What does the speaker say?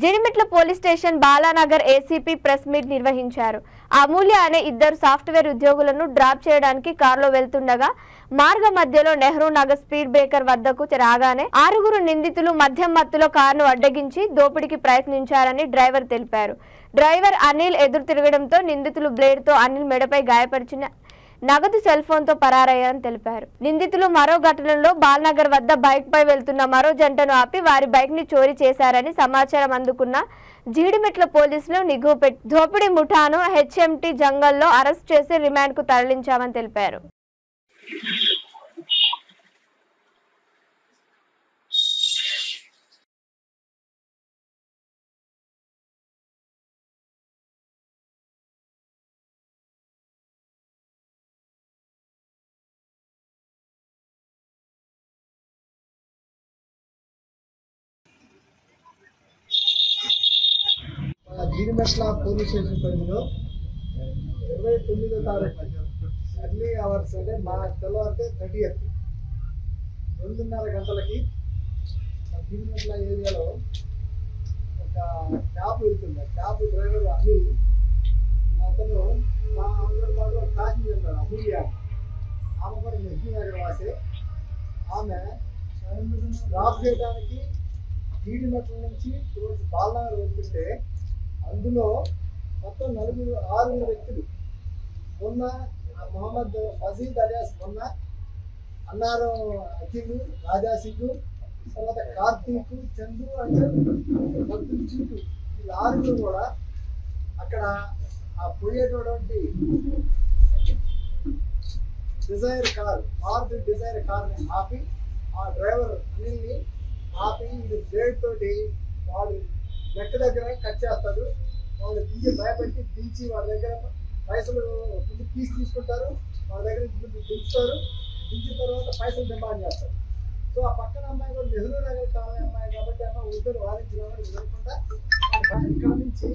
Jeedimetla police station Balanagar ACP press meet నిర్వహించారు. అమూల్య అనే ఇద్దరు సాఫ్ట్వేర్ ఉద్యోగులను డ్రాప్ చేయడానికి కారులో వెళ్తుండగా మార్గ మధ్యలో నెహ్రూ నగర్ స్పీడ్ బ్రేకర్ వద్దకు రాగానే 6 నిందితులు మద్యం మత్తులో కారును అడ్డగించి దోపిడీకి ప్రయత్నించారని డ్రైవర్ తెలిపారు. డ్రైవర్ అనిల్ ఎదురు తిరగడంతో నిందితులు బ్లేడ్తో అనిల్ మెడపై గాయపరిచిన నగదు సెల్ ఫోన్ తో పరారయ్యారని తెలిపారు. నిందితులు మరో ఘటనలో బాలనగర్ వద్ద బైక్ పై వెళ్తున్న మరో జంటను ఆపి వారి బైక్ ని చోరీ చేశారని సమాచారం అందుకున్న జీడిమెట్ల పోలీసులు నిఘు పెట్టి దోపిడీ ముఠాను హెచ్ఎంటీ జంగల్లో అరెస్ట్ చేసి రిమాండ్ కు తరలించామని తెలిపారు. జీడిమెట్ల పోలీస్ స్టేషన్ పరిధిలో 29వ తారీఖు ఎర్లీ అవర్స్ అంటే మా తెల్లవారితే 30th 2:30 గంటలకి జీడిమెట్ల ఏరియాలో ఒక క్యాబ్ వెళ్తుంది. క్యాబ్ డ్రైవర్ అనిల్ అతను మా ఆంధ్రప్రదేశ్లో ప్యాసింజర్ ఉన్నాడు. అమూల్య ఆమె కూడా నెహ్రూ నగర్ వాసే. ఆమె డ్రాప్ చేయడానికి జీడిమెట్ల నుంచి బాలనగర్ వెళ్తుంటే అందులో మొత్తం 6 వ్యక్తులు మొన్న మొహమ్మద్ మజీద్ అలియాస్ మొన్న అన్నారం అఖిల్ రాజా సింగ్ తర్వాత కార్తీక్ చందు అంటే భక్తులు చింటూ వీళ్ళు 6 కూడా అక్కడ ఆ పోయేటటువంటి డిజైర్ కార్ మారుతి డిజైర్ కార్ని ఆపి ఆ డ్రైవర్ అనిల్ని ఆపి ఇది బ్లేడ్ తోటి వాడు నెక్ దగ్గర కట్ చేస్తాడు. వాళ్ళు దిగి భయపెట్టి దించి వాళ్ళ దగ్గర పైసలు ముందు తీసుకుంటారు. వాళ్ళ దగ్గర ముందు దించుతారు. దించిన తర్వాత పైసలు డిమాండ్ చేస్తారు. సో ఆ పక్కన అమ్మాయి కూడా నెహ్రూ నగర్ కాలనీ అమ్మాయి కాబట్టి అమ్మాయి ఉద్దరు వారించడం జరగకుండా ఇక్కడ నుంచి